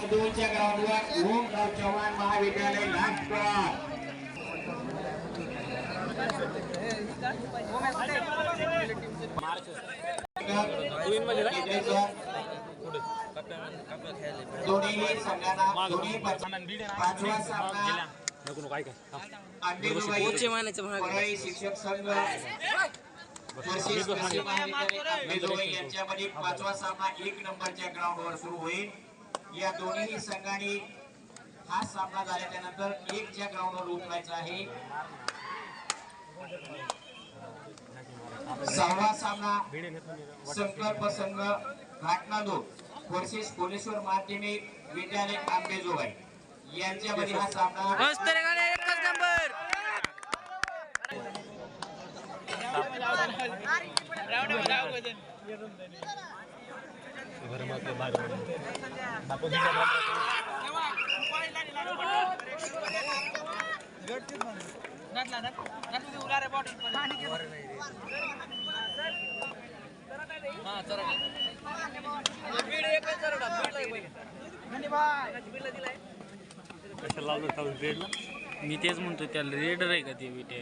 दोनच्या ग्राउंडवर ओमराव चव्हाण महाविद्यालय नागपूर दोन्ही संघांना दोन्ही पाचवा सामना परळी शिक्षक संघ यांच्यामध्ये पाचवा सामना 1 नंबरच्या ग्राउंडवर सुरू होईल। या दोन्ही संघांनी हा सामना झाल्याच्या नंतर 1च्या ग्राउंडवर उतरायचा आहे। सहावा सामना संकल्प संघ घाटनादूर वर्सेस कोलेश्वर माध्यमिक विद्यालय आंबेजोगाई यांच्यामध्ये हा सामना एकच नंबर मी तेच म्हणतो त्याला रेडर आहे का ते विटे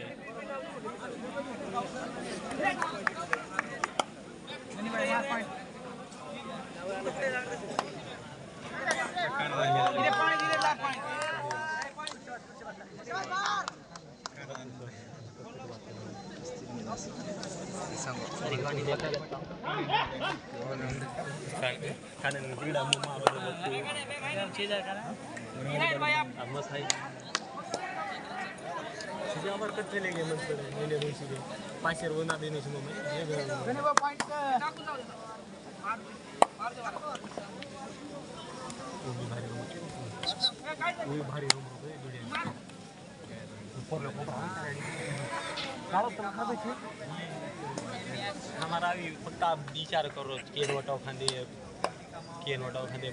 हमारा भी पक्का विचार करो केन वटाव खांदे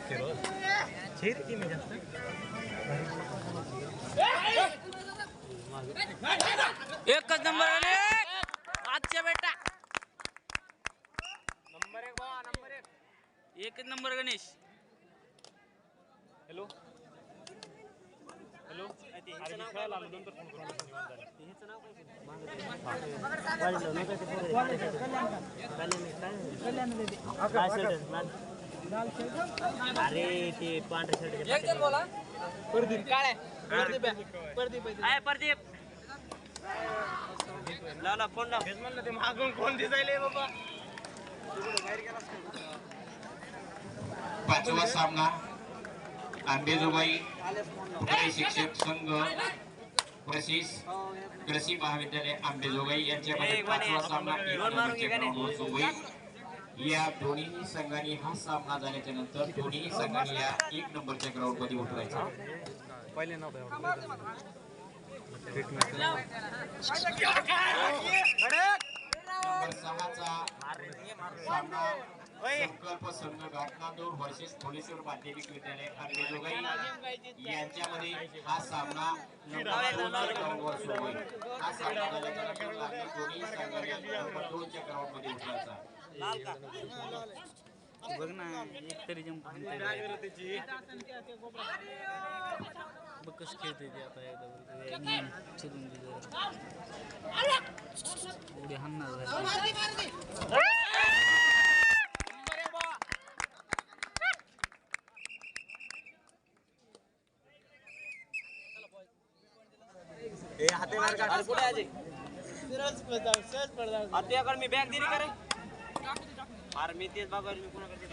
फिरो छेर की में जास्त एकच नंबर आले आजच्या बेटा नंबर 1 बा नंबर 1 एकच नंबर गणेश हॅलो हॅलो अरे मी खेळायला आलो नंतर फोन करून हेच नाव काय अरे ते पांढरे शर्ट एक जण बोला प्रदीप काळे प्रदीप आहे प्रदीप लाला फोन लाव हेच म्हणलं ते मागून कोण दिसायले बाबा बाहेर गेला पाचवा सामना आंबेजोगाई शिक्षक संघ वर्सेस कृषी महाविद्यालय आंबेजोगाई यांच्यामध्ये पाचवा सामना 1 नंबरच्या ग्राउंडवर सुरू होईल। या दोन्ही संघांनी हा सामना झाल्याच्या नंतर दोन्ही संघांनी या 1 नंबरच्या ग्राउंड मध्ये उतरायचं। पहिले नाव नंबर 6चा सामना संकल्प संघ घाटनादूर वर्सेस कोलेश्वर माध्यमिक विद्यालय आंबेजोगाई यांच्यामध्ये हा सामना नंबर 2 ग्राउंडवर सुरू होईल। हा सामना झाल्याच्या नंतर दोन्ही संघांनी नंबर 2च्या ग्राउंड मध्ये उतरायचा। बघ ना एक तरी जंप बघ कसं खेळते ते आता एकदा चलून उडी हाणणार हाते मार काढ कुठे आहे हाते मी बॅग दिली का रे अरे मी तेच बघा मी कोणाकडे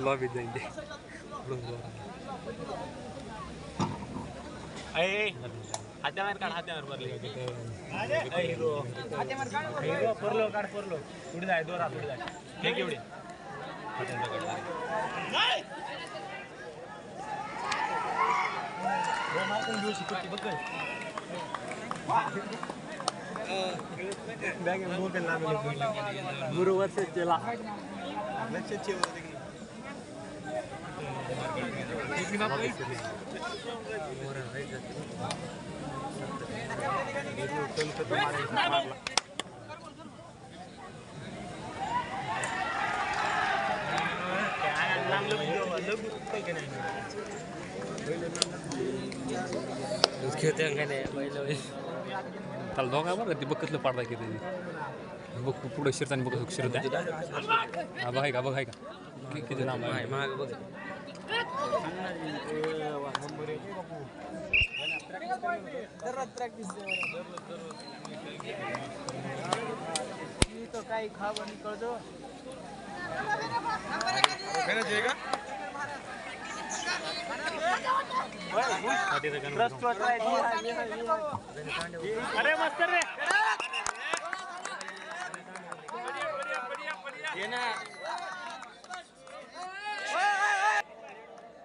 लॉबी जाईल हात्यावर काढ हात्यावर परलो काढ परलो पुढे जाय दोरा पुढे जाय हे केवढे घेऊ शकतो बघ बॅग मोबाईल लागले गुरु वर्षाला लक्षात ठेव त्याला दोघा बरं ती बघतलं पाडता की त्याची बघ पुढे शिरताना बघ शिरत आहे हा बघ आहे का बघ आहे का किती नाम आहे महाग बघ काही खाव आणि कळतो अरे मस्त रे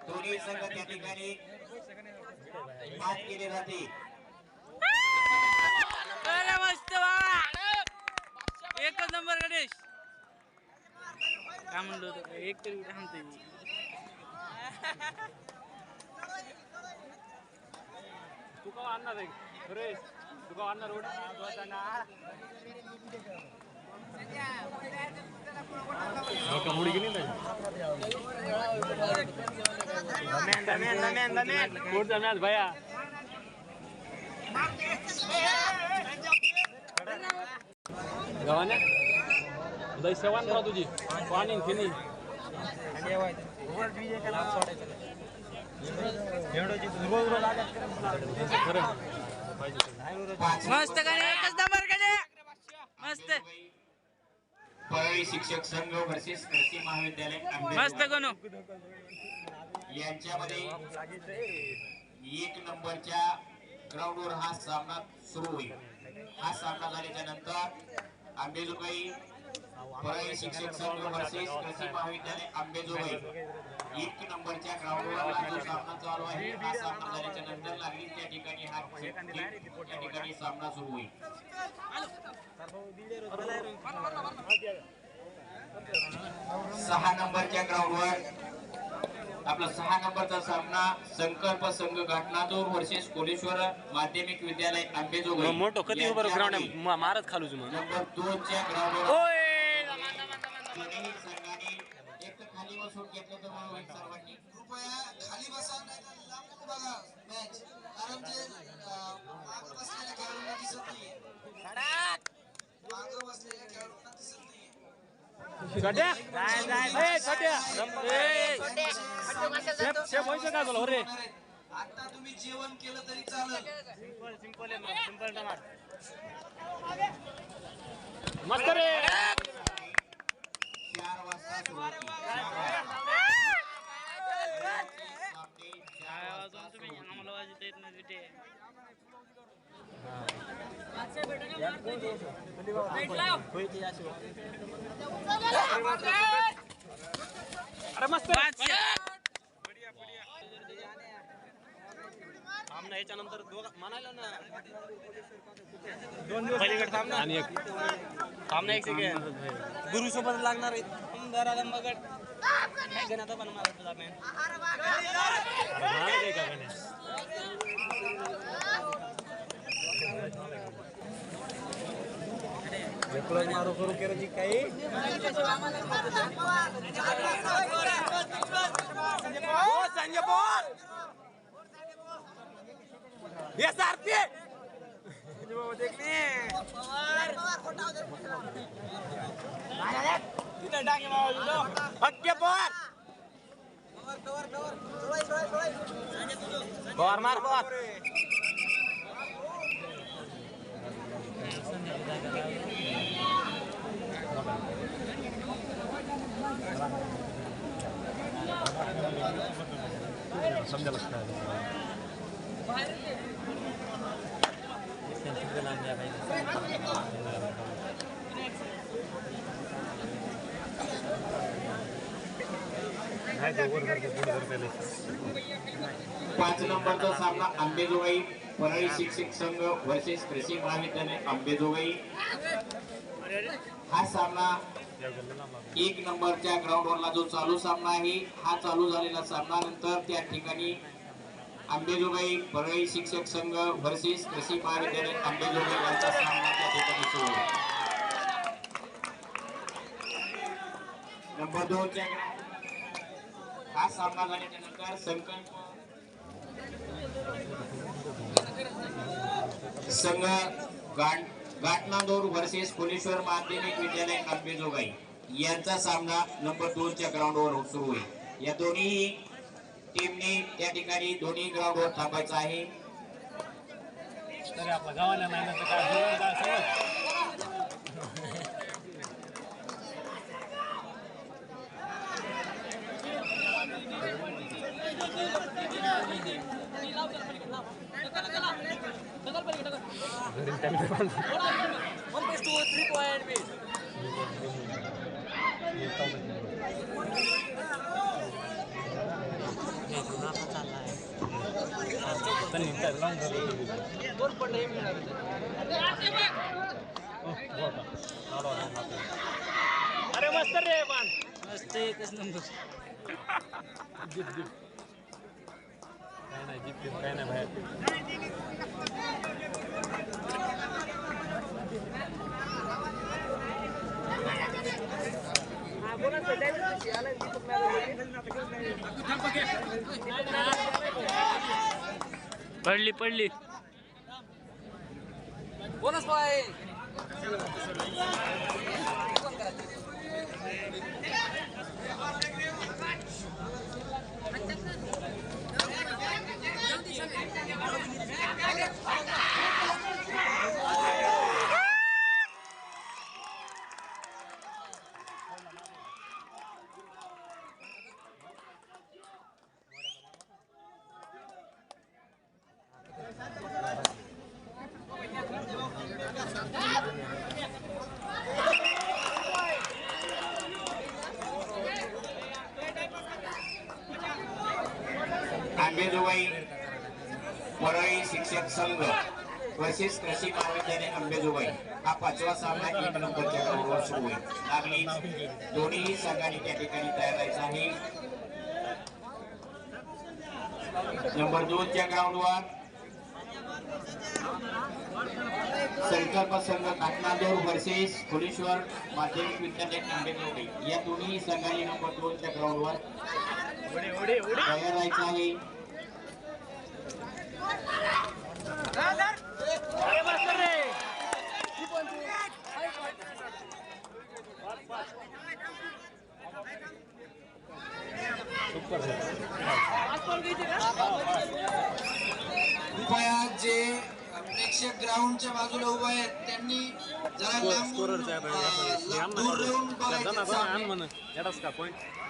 दोन्ही संघ त्या ठिकाणी बाद केले जाते. मस्त एकच नंबर गणेश काय म्हणलो होतो एक तरी थांबते तू का आणणार आहे सुरेश तू का आणणार मुडी गेली ना भया गावाने लय सेवा राव तुझी पाणी फिनी मस्त गाणे एकच नंबर गाणे मस्त परळी शिक्षक संघ वर्सेस कृषी महाविद्यालय मस्त गणू यांच्यामध्ये 1 नंबरच्या ग्राउंडवर हा सामना सुरू होईल. हा सामना झाल्याच्या नंतर आंबेजोगाई परळी शिक्षक संघ वर्सेस कृषी महाविद्यालय आंबेजोगाई 1 नंबरच्या ग्राउंडवर हा जो सामना चालू आहे हा सामना झाल्याच्या नंतर लागली त्या ठिकाणी त्या ठिकाणी सामना सुरू होईल. 6 नंबरच्या ग्राउंडवर आपला 6 नंबरचा सामना संकल्प संघ घाटनादूर वर्सेस कोलेश्वर माध्यमिक विद्यालय आंबेजोगाई मोठो कधी उभं ग्राउंड मारत खालू नंबर 2 च्या ग्राउंडवर दोन्ही संघांनी एक तर खाली बसून घेतलं तर म्हणून सर्वांनी कृपया खाली बसा नाही तर लांबून बघा मॅच कारण जे मागं बसलेल्या खेळाडूंना दिसत नाही मागं बसलेल्या खेळाडूंना दिसत नाही आता तुम्ही जेवण केलं तरी चालेल मस्त रे 4 वाजता सुरू होईल. आम्हाला वाजता येत नाही बेटे अरे मस्त थांबना याच्यानंतर म्हणायला ना 2 दिवस पलीकडे थांबना आणि एक थांबना 1 सेकंड गुरु सोबत लागणार आहे दरा दंबगड काय गणात पण मला तुला मॅन मारो करू केराची काही संजय बोल ये सारथी देखने इधर डाके मारो हक्के बोल बोर मार बोर समजा लक्षात पाच नंबरचा सामना आंबेजोगाई परळी शिक्षक संघ वर्सेस कृषी महाविद्यालय आंबेजोगाई. हा सामना 1 नंबरच्या ग्राउंडवरला जो चालू सामना आहे हा चालू झालेला सामना नंतर त्या ठिकाणी अंबेजोगाई परळी शिक्षक संघ वर्सेस कृषी महाविद्यालय अंबेजोगाई यांचा सामना त्या ठिकाणी सुरू आहे. नंबर 2 च्या हा सामना झाल्याच्या नंतर संघ घाटनांदूर वर्सेस कोलेश्वर माध्यमिक विद्यालय अंबेजोगाई यांचा सामना नंबर 2 च्या ग्राउंडवर सुरू होईल. या दोन्ही टीमने त्या ठिकाणी दोन्ही ग्राउंडवर थांबायचं आहे. तरी आपला गावाला नाही ना काय अरे मस्त रे पण मस्त एकच नंबर. काय नाही जिंकते काय नाही बाहेर पडली पडली. बोनस पाय अंबेजोगाई परळी शिक्षक संघ वर्सेस कृषी महाविद्यालय अंबेजोगाई हा 5वा सामना 1 नंबरच्या ग्राउंडवर सुरू होईल. लागली दोन्ही संघांनी त्या ठिकाणी तयार राहायचं आहे. नंबर 2 च्या ग्राउंडवर संकल्प संघ घाटनांदूर वर्सेस कोलेश्वर माध्यमिक विद्यालय अंबेजोगाई या दोन्ही संघांनी नंबर 2 च्या ग्राउंडवर तयार राहायचं आहे. अरे मस्त रे कृपया जे प्रेक्षक ग्राउंडच्या बाजूला उभे आहेत त्यांनी जरा लांबून दूर येऊन बघायचं सामने.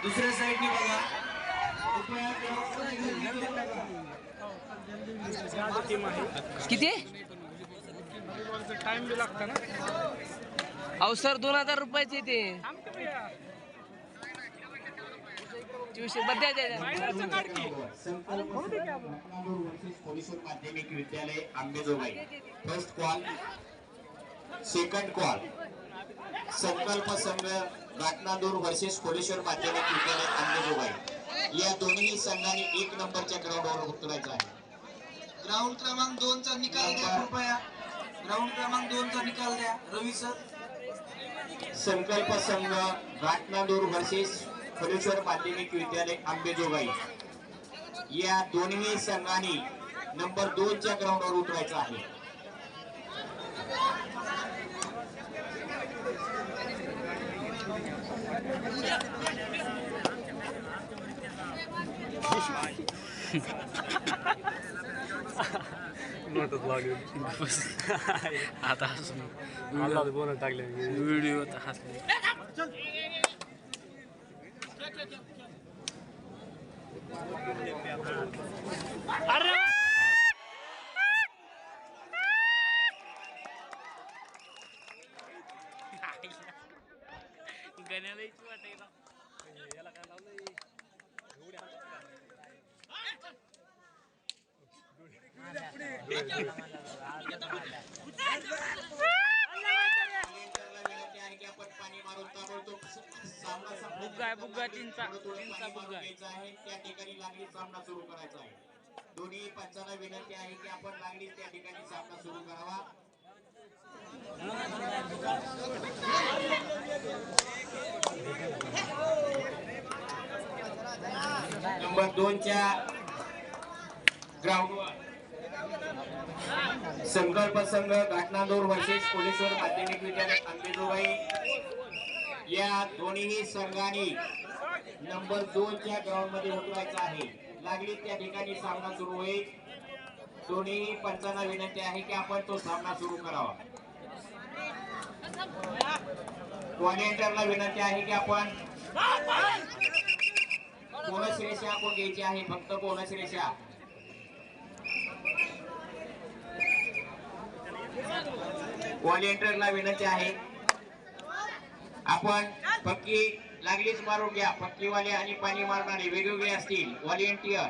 दुसऱ्या साईडनी बघा. कृपया किती टाइम बी लागतं ना. अहो सर 2000 रुपयाचे ते कोलेश्वर माध्यमिक विद्यालय Ambejogai first call second call संकल्प संघ घाटनांदूर वर्सेस कोलेश्वर माध्यमिक विद्यालय अंबेजोगाई या दोन्ही संघांनी 1 नंबरच्या ग्राउंडवर उतरायचं आहे. ग्राउंड क्रमांक 2 चा निकाल द्या कृपया. ग्राउंड क्रमांक 2 चा निकाल द्या रवी सर. संकल्प संघ घाटनांदूर वर्सेस कोलेश्वर माध्यमिक विद्यालय अंबेजोगाई या दोन्ही संघांनी नंबर 2 च्या ग्राउंडवर उतरायचं आहे. नोटच लागली आता बोलत टाकले व्हिडिओ हसले. अरे गण्याला इच्छा वाटायला याला काय लावलंय बुग्गा चिंचा बुग्गा त्या ठिकाणी लागली सामना सुरू करायचा आहे. दोन्ही पंचांना विनंती आहे की आपण लागलीच त्या ठिकाणी सामना सुरू करावा. नंबर 2 च्या ग्राउंडवर संकल्प संघ घाटनांदूर वर्सेस कोलेश्वर माध्यमिक विद्यालय अंबेजोगाई या दोन्ही संघांनी नंबर 2 च्या ग्राउंड मध्ये उतरायचं आहे. लागली त्या ठिकाणी सामना सुरू होईल. दोन्ही पंचांना विनंती आहे की आपण तो सामना सुरू करावा. व्हॉलेंटियरला विनंती आहे की आपण बोनस रेषा आपण घ्यायची आहे. फक्त बोनस रेषा. व्हॉलेंटियरला विनंती आहे आपण पक्की लागलीच मारून घ्या. पक्कीवाले आणि पाणी मारणारे वेगवेगळे असतील. व्हॉलेंटियर